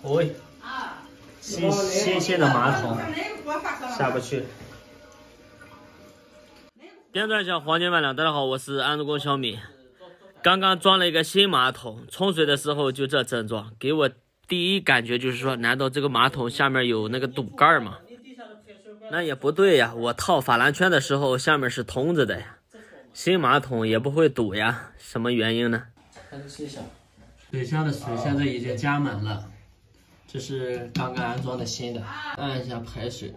喂，新鲜的马桶下不去。编撰小黄金万两，大家好，我是安助工小米。刚刚装了一个新马桶，冲水的时候就这症状，给我第一感觉就是说，难道这个马桶下面有那个堵盖吗？那也不对呀，我套法兰圈的时候下面是通着的呀，新马桶也不会堵呀，什么原因呢？开始试一下，水箱的水现在已经加满了，这是刚刚安装的新的，按一下排水。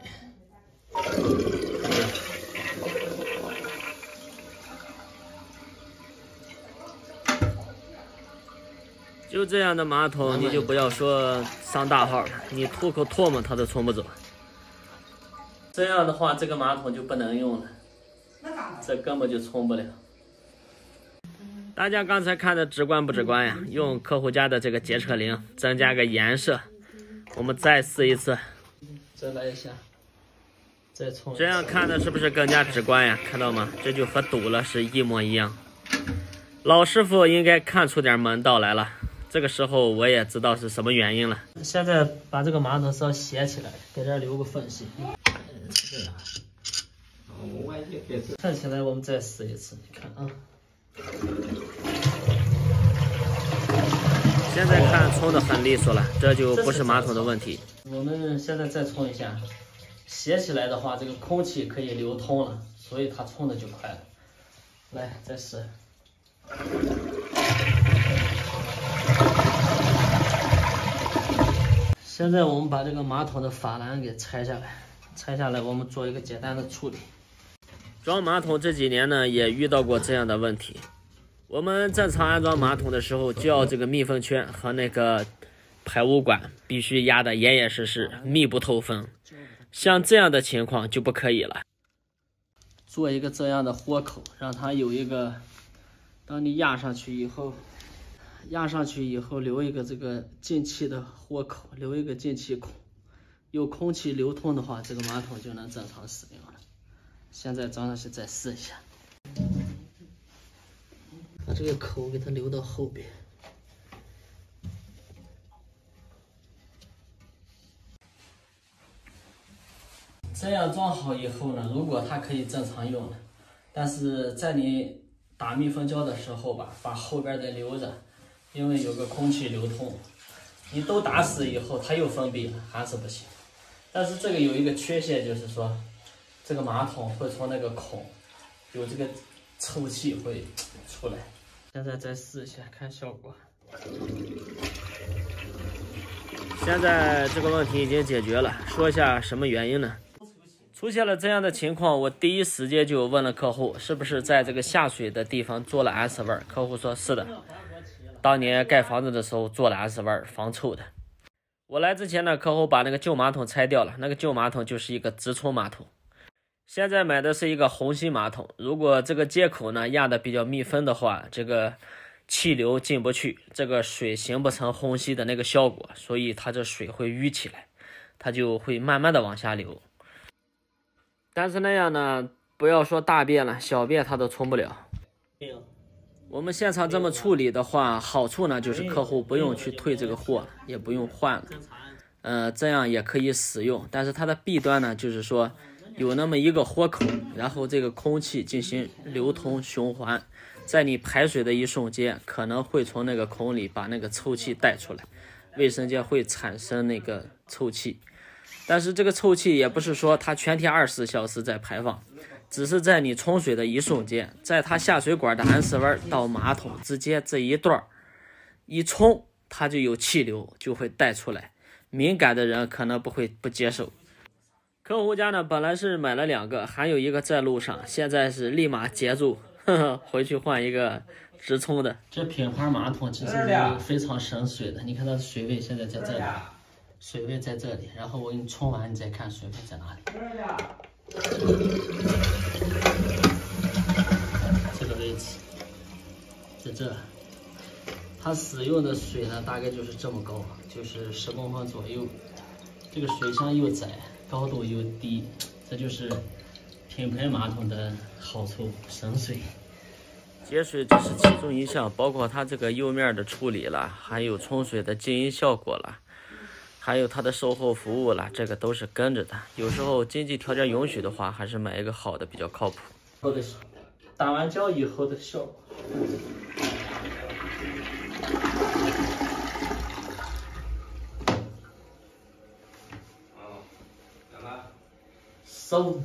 就这样的马桶，你就不要说上大号了，你吐口唾沫它都冲不走。这样的话，这个马桶就不能用了，这根本就冲不了。大家刚才看的直观不直观呀？用客户家的这个洁厕灵增加个颜色，我们再试一次，再来一下，再冲。这样看的是不是更加直观呀？看到吗？这就和堵了是一模一样。老师傅应该看出点门道来了。这个时候我也知道是什么原因了。现在把这个马桶稍斜起来，给这儿留个缝隙。这样，看起来我们再试一次，你看啊。现在看冲的很利索了，这就不是马桶的问题。我们现在再冲一下，斜起来的话，这个空气可以流通了，所以它冲的就快了。来，再试。现在我们把这个马桶的法兰给拆下来，我们做一个简单的处理。装马桶这几年呢，也遇到过这样的问题。我们正常安装马桶的时候，就要这个密封圈和那个排污管必须压得严严实实，密不透风。像这样的情况就不可以了。做一个这样的豁口，让它有一个，当你压上去以后留一个这个进气的豁口，留一个进气孔，有空气流通的话，这个马桶就能正常使用了。现在张老师再试一下，把这个口给它留到后边。这样装好以后呢，如果它可以正常用了，但是在你打密封胶的时候吧，把后边得留着。因为有个空气流通，你都打死以后，它又封闭了，还是不行。但是这个有一个缺陷，就是说，这个马桶会从那个孔有这个臭气会出来。现在再试一下，看效果。现在这个问题已经解决了，说一下什么原因呢？出现了这样的情况，我第一时间就问了客户，是不是在这个下水的地方做了 S 味？客户说是的。当年盖房子的时候做了 S 味防臭的。我来之前呢，客户把那个旧马桶拆掉了，那个旧马桶就是一个直冲马桶。现在买的是一个虹吸马桶，如果这个接口呢压的比较密封的话，这个气流进不去，这个水形不成虹吸的那个效果，所以它这水会淤起来，它就会慢慢的往下流。但是那样呢，不要说大便了，小便它都冲不了。我们现场这么处理的话，好处呢就是客户不用去退这个货，也不用换了，这样也可以使用。但是它的弊端呢，就是说有那么一个豁口，然后这个空气进行流通循环，在你排水的一瞬间，可能会从那个孔里把那个臭气带出来，卫生间会产生那个臭气。但是这个臭气也不是说它全天24小时在排放。只是在你冲水的一瞬间，在它下水管的安斯味到马桶之间这一段一冲，它就有气流，就会带出来。敏感的人可能不接受。客户家呢本来是买了2个，还有一个在路上，现在是立马截住，回去换一个直冲的。这品牌马桶其实是非常省水的，你看它的水位现在在这里，水位在这里，然后我给你冲完，你再看水位在哪里。这个位置在这，它使用的水呢大概就是这么高，就是10公分左右。这个水箱又窄，高度又低，这就是品牌马桶的好处，省水。节水只是其中一项，包括它这个釉面的处理了，还有冲水的静音效果了。还有它的售后服务啦，这个都是跟着的。有时候经济条件允许的话，还是买一个好的比较靠谱。后的打完胶以后的效果。收。